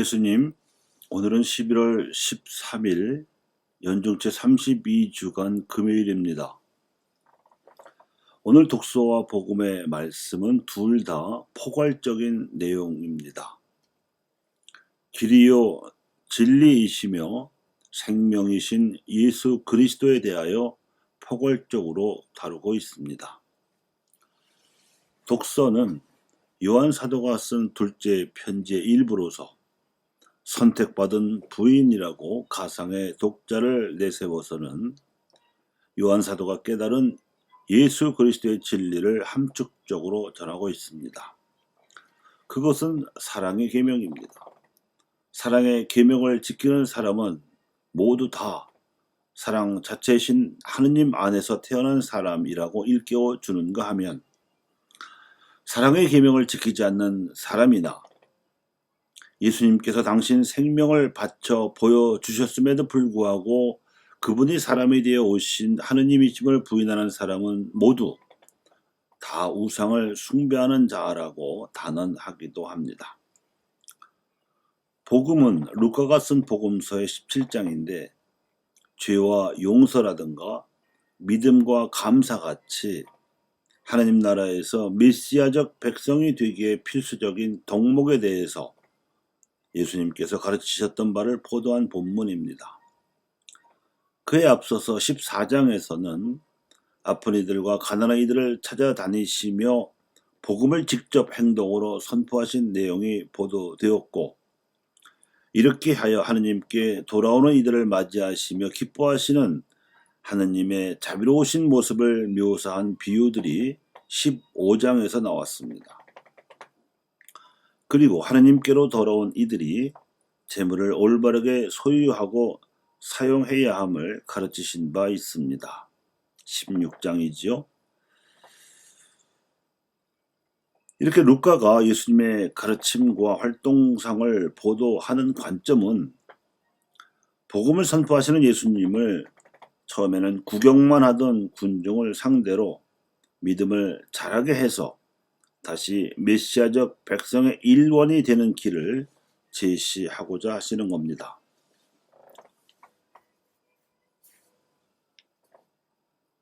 예수님, 오늘은 11월 13일 연중체 32주간 금요일입니다. 오늘 독서와 복음의 말씀은 둘 다 포괄적인 내용입니다. 길이요 진리이시며 생명이신 예수 그리스도에 대하여 포괄적으로 다루고 있습니다. 독서는 요한 사도가 쓴 둘째 편지의 일부로서 선택받은 부인이라고 가상의 독자를 내세워서는 요한 사도가 깨달은 예수 그리스도의 진리를 함축적으로 전하고 있습니다. 그것은 사랑의 계명입니다. 사랑의 계명을 지키는 사람은 모두 다 사랑 자체이신 하느님 안에서 태어난 사람이라고 일깨워 주는가 하면, 사랑의 계명을 지키지 않는 사람이나 예수님께서 당신 생명을 바쳐 보여주셨음에도 불구하고 그분이 사람이 되어 오신 하느님이심을 부인하는 사람은 모두 다 우상을 숭배하는 자라고 단언하기도 합니다. 복음은 루카가 쓴 복음서의 17장인데 죄와 용서라든가 믿음과 감사같이 하나님 나라에서 메시아적 백성이 되기에 필수적인 덕목에 대해서 예수님께서 가르치셨던 바를 포도한 본문입니다. 그에 앞서서 14장에서는 아픈 이들과 가난한 이들을 찾아다니시며 복음을 직접 행동으로 선포하신 내용이 보도되었고, 이렇게 하여 하느님께 돌아오는 이들을 맞이하시며 기뻐하시는 하느님의 자비로우신 모습을 묘사한 비유들이 15장에서 나왔습니다. 그리고 하느님께로 돌아온 이들이 재물을 올바르게 소유하고 사용해야 함을 가르치신 바 있습니다. 16장이지요. 이렇게 루카가 예수님의 가르침과 활동상을 보도하는 관점은 복음을 선포하시는 예수님을 처음에는 구경만 하던 군중을 상대로 믿음을 자라게 해서 다시 메시아적 백성의 일원이 되는 길을 제시하고자 하시는 겁니다.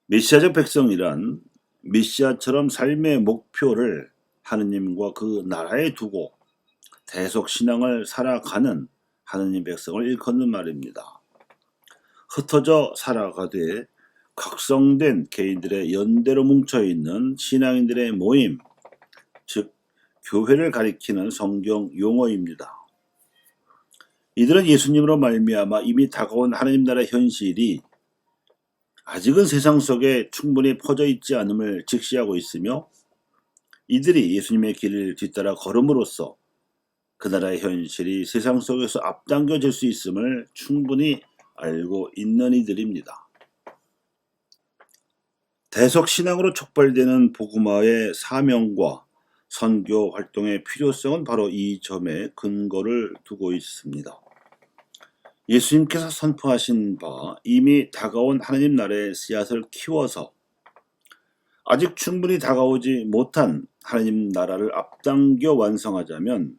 메시아적 백성이란 메시아처럼 삶의 목표를 하느님과 그 나라에 두고 대속신앙을 살아가는 하느님 백성을 일컫는 말입니다. 흩어져 살아가되 각성된 개인들의 연대로 뭉쳐있는 신앙인들의 모임, 즉 교회를 가리키는 성경 용어입니다. 이들은 예수님으로 말미암아 이미 다가온 하나님 나라의 현실이 아직은 세상 속에 충분히 퍼져 있지 않음을 직시하고 있으며, 이들이 예수님의 길을 뒤따라 걸음으로써 그 나라의 현실이 세상 속에서 앞당겨질 수 있음을 충분히 알고 있는 이들입니다. 대속신앙으로 촉발되는 복음화의 사명과 선교 활동의 필요성은 바로 이 점에 근거를 두고 있습니다. 예수님께서 선포하신 바 이미 다가온 하나님 나라의 씨앗을 키워서 아직 충분히 다가오지 못한 하나님 나라를 앞당겨 완성하자면,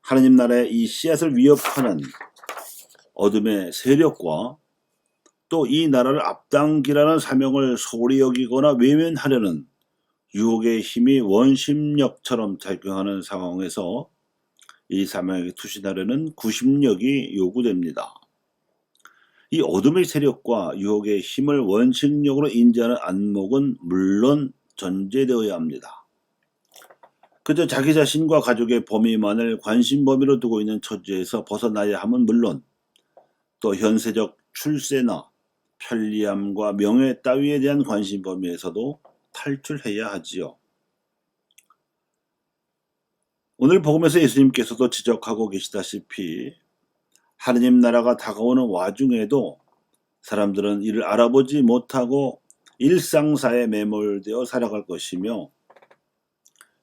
하나님 나라의 이 씨앗을 위협하는 어둠의 세력과 또 이 나라를 앞당기라는 사명을 소홀히 여기거나 외면하려는 유혹의 힘이 원심력처럼 작용하는 상황에서 이 사명에 투신하려는 구심력이 요구됩니다. 이 어둠의 세력과 유혹의 힘을 원심력으로 인지하는 안목은 물론 전제되어야 합니다. 그저 자기 자신과 가족의 범위만을 관심 범위로 두고 있는 처지에서 벗어나야 함은 물론, 또 현세적 출세나 편리함과 명예 따위에 대한 관심 범위에서도 탈출해야 하지요. 오늘 복음에서 예수님께서도 지적하고 계시다시피 하느님 나라가 다가오는 와중에도 사람들은 이를 알아보지 못하고 일상사에 매몰되어 살아갈 것이며,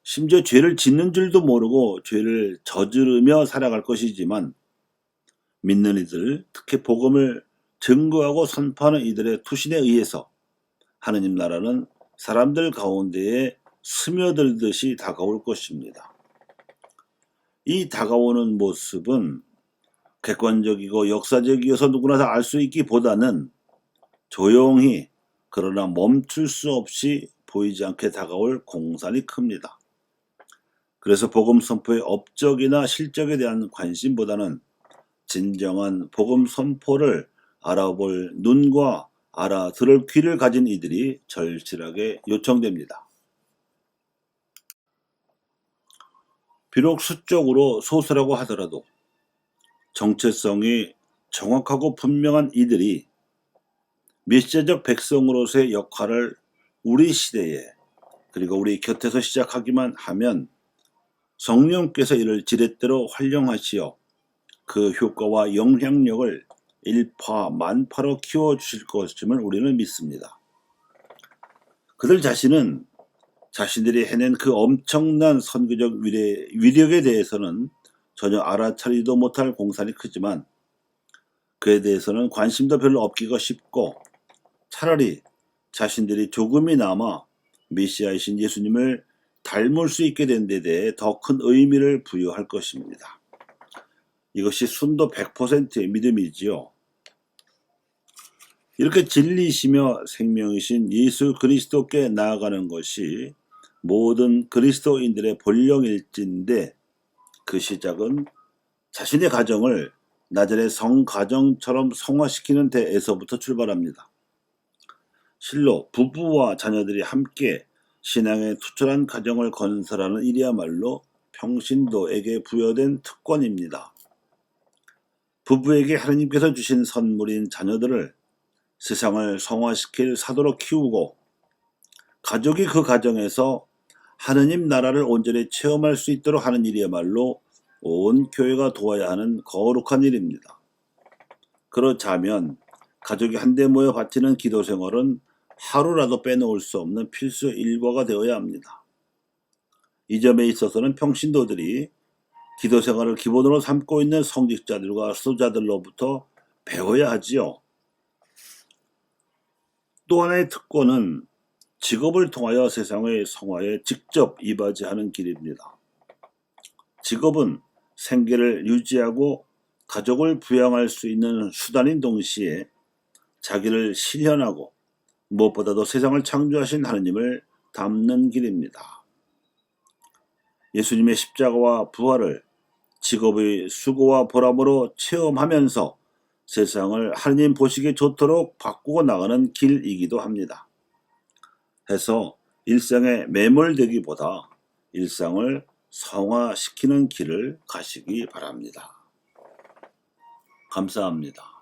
심지어 죄를 짓는 줄도 모르고 죄를 저지르며 살아갈 것이지만, 믿는 이들, 특히 복음을 증거하고 선포하는 이들의 투신에 의해서 하느님 나라는 사람들 가운데에 스며들듯이 다가올 것입니다. 이 다가오는 모습은 객관적이고 역사적이어서 누구나 다 알 수 있기보다는 조용히 그러나 멈출 수 없이 보이지 않게 다가올 공산이 큽니다. 그래서 복음 선포의 업적이나 실적에 대한 관심보다는 진정한 복음 선포를 알아볼 눈과 알아들을 귀를 가진 이들이 절실하게 요청됩니다. 비록 수적으로 소수라고 하더라도 정체성이 정확하고 분명한 이들이 메시아적 백성으로서의 역할을 우리 시대에 그리고 우리 곁에서 시작하기만 하면 성령께서 이를 지렛대로 활용하시어 그 효과와 영향력을 일파만파로 키워주실 것임을 우리는 믿습니다. 그들 자신은 자신들이 해낸 그 엄청난 선교적 위력에 대해서는 전혀 알아차리도 못할 공산이 크지만 그에 대해서는 관심도 별로 없기가 쉽고 차라리 자신들이 조금이나마 메시아이신 예수님을 닮을 수 있게 된 데 대해 더 큰 의미를 부여할 것입니다. 이것이 순도 100%의 믿음이지요. 이렇게 진리이시며 생명이신 예수 그리스도께 나아가는 것이 모든 그리스도인들의 본령일진데 그 시작은 자신의 가정을 나잘의 성가정처럼 성화시키는 데에서부터 출발합니다. 실로 부부와 자녀들이 함께 신앙에 투철한 가정을 건설하는 일이야말로 평신도에게 부여된 특권입니다. 부부에게 하느님께서 주신 선물인 자녀들을 세상을 성화시킬 사도로 키우고 가족이 그 가정에서 하느님 나라를 온전히 체험할 수 있도록 하는 일이야말로 온 교회가 도와야 하는 거룩한 일입니다. 그렇자면 가족이 한데 모여 바치는 기도 생활은 하루라도 빼놓을 수 없는 필수 일과가 되어야 합니다. 이 점에 있어서는 평신도들이 기도 생활을 기본으로 삼고 있는 성직자들과 수도자들로부터 배워야 하지요. 또 하나의 특권은 직업을 통하여 세상의 성화에 직접 이바지하는 길입니다. 직업은 생계를 유지하고 가족을 부양할 수 있는 수단인 동시에 자기를 실현하고 무엇보다도 세상을 창조하신 하느님을 닮는 길입니다. 예수님의 십자가와 부활을 직업의 수고와 보람으로 체험하면서 세상을 하느님 보시기에 좋도록 바꾸고 나가는 길이기도 합니다. 해서 일상에 매몰되기보다 일상을 성화시키는 길을 가시기 바랍니다. 감사합니다.